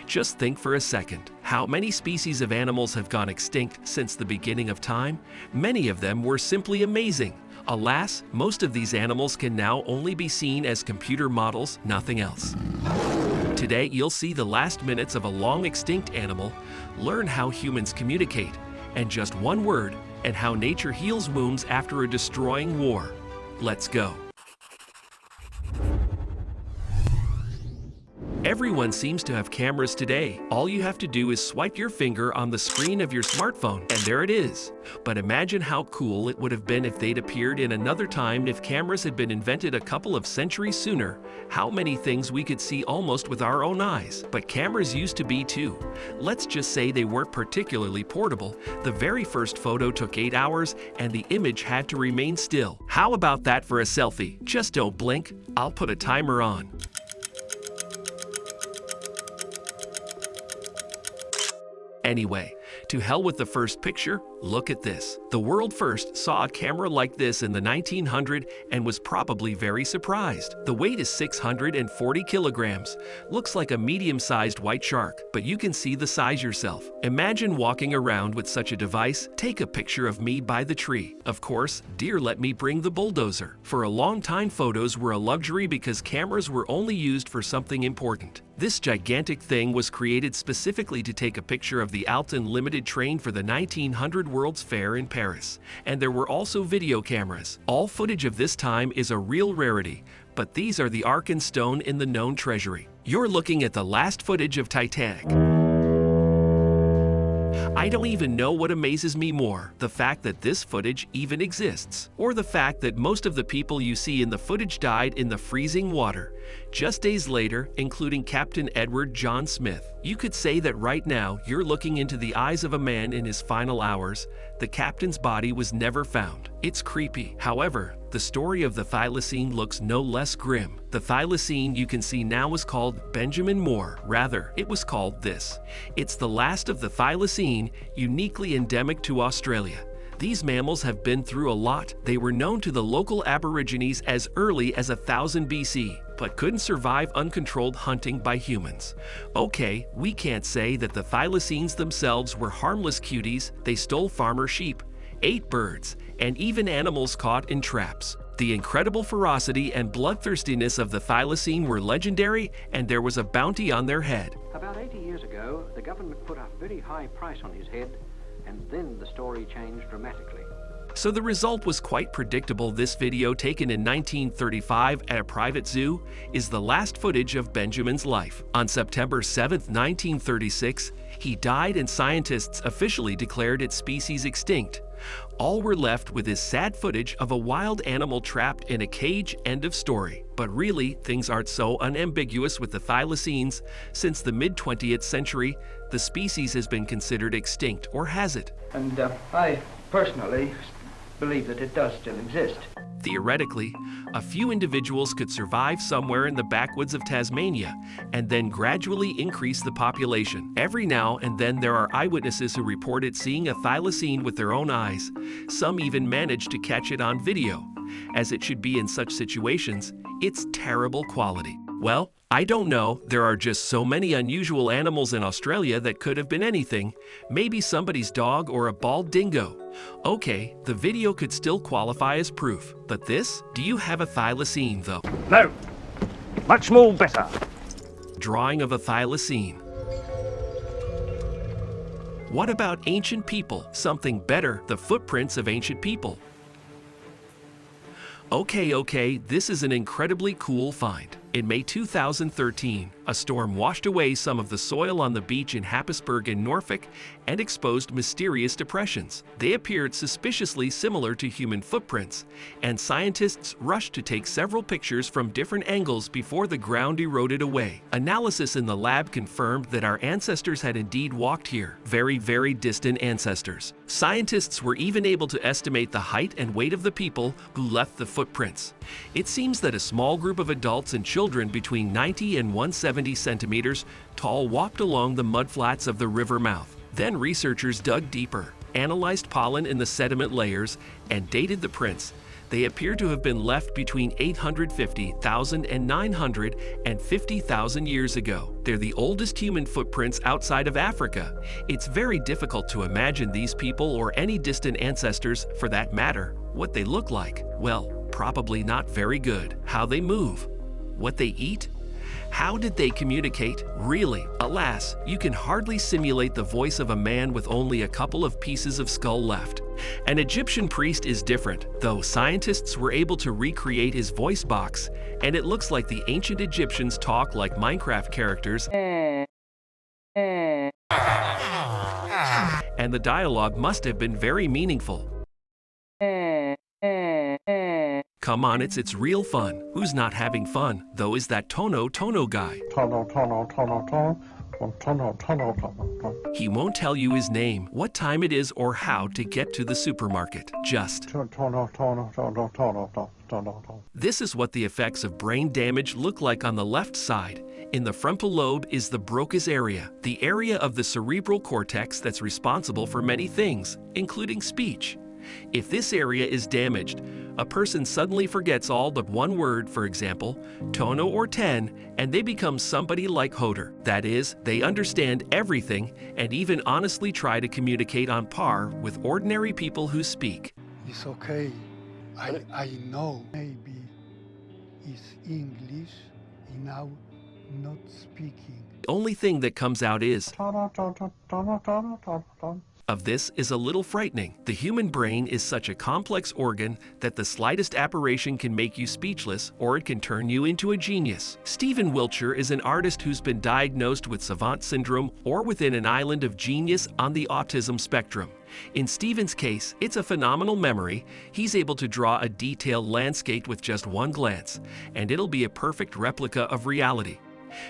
Just think for a second. How many species of animals have gone extinct since the beginning of time? Many of them were simply amazing. Alas, most of these animals can now only be seen as computer models, nothing else. Today, you'll see the last minutes of a long-extinct animal, learn how humans communicate, and just one word, and how nature heals wounds after a destroying war. Let's go. Everyone seems to have cameras today. All you have to do is swipe your finger on the screen of your smartphone, and there it is. But imagine how cool it would have been if they'd appeared in another time. If cameras had been invented a couple of centuries sooner, how many things we could see almost with our own eyes. But cameras used to be too. Let's just say they weren't particularly portable. The very first photo took 8 hours, and the image had to remain still. How about that for a selfie? Just don't blink. I'll put a timer on. Anyway, to hell with the first picture, look at this. The world first saw a camera like this in the 1900s and was probably very surprised. The weight is 640 kilograms. Looks like a medium-sized white shark, but you can see the size yourself. Imagine walking around with such a device. Take a picture of me by the tree. Of course, dear, let me bring the bulldozer. For a long time, photos were a luxury because cameras were only used for something important. This gigantic thing was created specifically to take a picture of the Alton Limited train for the 1900 World's Fair in Paris. And there were also video cameras. All footage of this time is a real rarity, but these are the ark and stone in the known treasury. You're looking at the last footage of Titanic. I don't even know what amazes me more, the fact that this footage even exists, or the fact that most of the people you see in the footage died in the freezing water. Just days later, including Captain Edward John Smith. You could say that right now you're looking into the eyes of a man in his final hours. The captain's body was never found. It's creepy. However, the story of the thylacine looks no less grim. The thylacine you can see now was called Benjamin Moore. Rather, it was called this. It's the last of the thylacine, uniquely endemic to Australia. These mammals have been through a lot. They were known to the local Aborigines as early as 1000 BC, but couldn't survive uncontrolled hunting by humans. Okay, we can't say that the thylacines themselves were harmless cuties. They stole farmer sheep, ate birds, and even animals caught in traps. The incredible ferocity and bloodthirstiness of the thylacine were legendary, and there was a bounty on their head. About 80 years ago, the government put a very high price on his head, and then the story changed dramatically. So the result was quite predictable. This video, taken in 1935 at a private zoo, is the last footage of Benjamin's life. On September 7, 1936, he died, and scientists officially declared its species extinct. All we're left with is sad footage of a wild animal trapped in a cage. End of story. But really, things aren't so unambiguous with the thylacines. Since the mid-20th century, the species has been considered extinct, or has it? And I personally believe that it does still exist. Theoretically, a few individuals could survive somewhere in the backwoods of Tasmania and then gradually increase the population. Every now and then there are eyewitnesses who reported seeing a thylacine with their own eyes. Some even managed to catch it on video. As it should be in such situations, it's terrible quality. Well, I don't know. There are just so many unusual animals in Australia that could have been anything. Maybe somebody's dog or a bald dingo. Okay, the video could still qualify as proof. But this? Do you have a thylacine though? No. Much more better. Drawing of a thylacine. What about ancient people? Something better, the footprints of ancient people. Okay, this is an incredibly cool find. In May 2013, a storm washed away some of the soil on the beach in Happisburgh in Norfolk and exposed mysterious depressions. They appeared suspiciously similar to human footprints, and scientists rushed to take several pictures from different angles before the ground eroded away. Analysis in the lab confirmed that our ancestors had indeed walked here, very, very distant ancestors. Scientists were even able to estimate the height and weight of the people who left the footprints. It seems that a small group of adults and children between 90 and 170 centimeters tall walked along the mudflats of the river mouth. Then researchers dug deeper, analyzed pollen in the sediment layers, and dated the prints. They appear to have been left between 850,000 and 950,000 years ago. They're the oldest human footprints outside of Africa. It's very difficult to imagine these people or any distant ancestors, for that matter, what they look like. Well, probably not very good. How they move, what they eat. How did they communicate? Really, alas, you can hardly simulate the voice of a man with only a couple of pieces of skull left. An Egyptian priest is different, though scientists were able to recreate his voice box, and it looks like the ancient Egyptians talk like Minecraft characters, and the dialogue must have been very meaningful. Come on, it's real fun. Who's not having fun, though, is that Tono guy. He won't tell you his name, what time it is, or how to get to the supermarket. Just. This is what the effects of brain damage look like on the left side. In the frontal lobe is the Broca's area, the area of the cerebral cortex that's responsible for many things, including speech. If this area is damaged, a person suddenly forgets all but one word, for example, tono or ten, and they become somebody like Hodor. That is, they understand everything and even honestly try to communicate on par with ordinary people who speak. It's okay. I know. Maybe it's English, now not speaking. The only thing that comes out is of this is a little frightening. The human brain is such a complex organ that the slightest aberration can make you speechless, or it can turn you into a genius. Stephen Wiltshire is an artist who's been diagnosed with savant syndrome or within an island of genius on the autism spectrum. In Stephen's case, it's a phenomenal memory. He's able to draw a detailed landscape with just one glance, and it'll be a perfect replica of reality.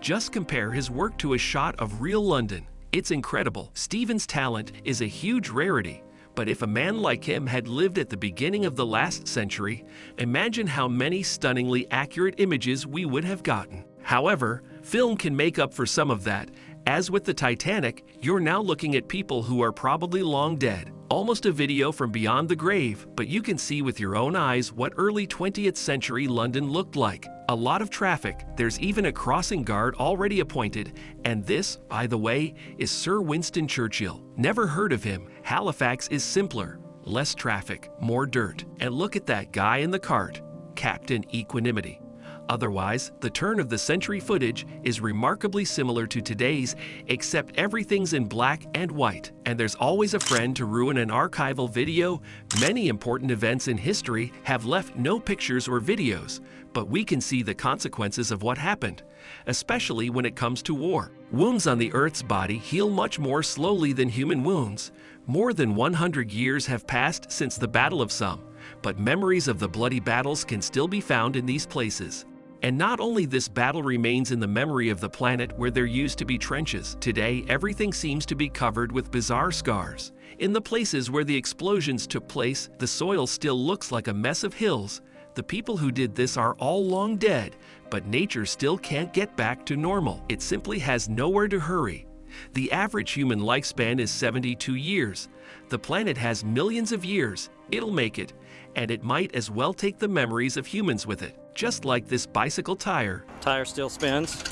Just compare his work to a shot of real London. It's incredible. Stephen's talent is a huge rarity, but if a man like him had lived at the beginning of the last century, imagine how many stunningly accurate images we would have gotten. However, film can make up for some of that. As with the Titanic, you're now looking at people who are probably long dead. Almost a video from beyond the grave, but you can see with your own eyes what early 20th century London looked like. A lot of traffic, there's even a crossing guard already appointed, and this, by the way, is Sir Winston Churchill. Never heard of him. Halifax is simpler, less traffic, more dirt. And look at that guy in the cart, Captain Equanimity. Otherwise, the turn-of-the-century footage is remarkably similar to today's, except everything's in black and white. And there's always a friend to ruin an archival video. Many important events in history have left no pictures or videos, but we can see the consequences of what happened, especially when it comes to war. Wounds on the Earth's body heal much more slowly than human wounds. More than 100 years have passed since the Battle of Somme, but memories of the bloody battles can still be found in these places. And not only this battle remains in the memory of the planet where there used to be trenches. Today, everything seems to be covered with bizarre scars. In the places where the explosions took place, the soil still looks like a mess of hills. The people who did this are all long dead, but nature still can't get back to normal. It simply has nowhere to hurry. The average human lifespan is 72 years. The planet has millions of years. It'll make it, and it might as well take the memories of humans with it, just like this bicycle tire. Tire still spins.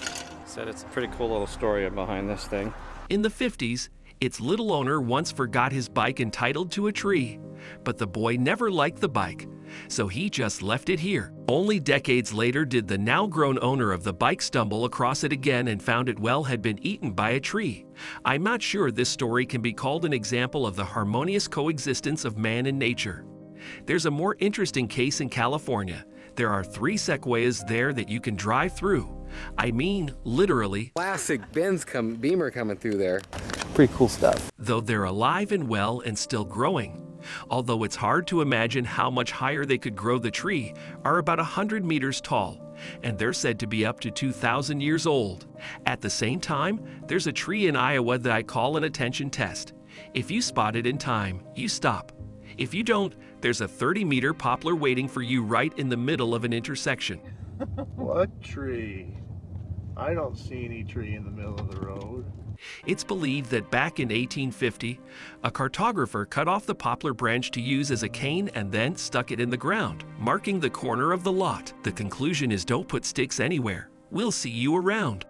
Said it's a pretty cool little story behind this thing. In the 50s, its little owner once forgot his bike entitled to a tree, but the boy never liked the bike, so he just left it here. Only decades later did the now-grown owner of the bike stumble across it again and found it had been eaten by a tree. I'm not sure this story can be called an example of the harmonious coexistence of man and nature. There's a more interesting case in California. There are 3 sequoias there that you can drive through. I mean, literally. Classic Benz Beamer coming through there. Pretty cool stuff. Though they're alive and well and still growing. Although it's hard to imagine how much higher they could grow. The tree are about 100 meters tall, and they're said to be up to 2,000 years old. At the same time, there's a tree in Iowa that I call an attention test. If you spot it in time, you stop. If you don't, there's a 30-meter poplar waiting for you right in the middle of an intersection. What tree? I don't see any tree in the middle of the road. It's believed that back in 1850, a cartographer cut off the poplar branch to use as a cane and then stuck it in the ground, marking the corner of the lot. The conclusion is don't put sticks anywhere. We'll see you around.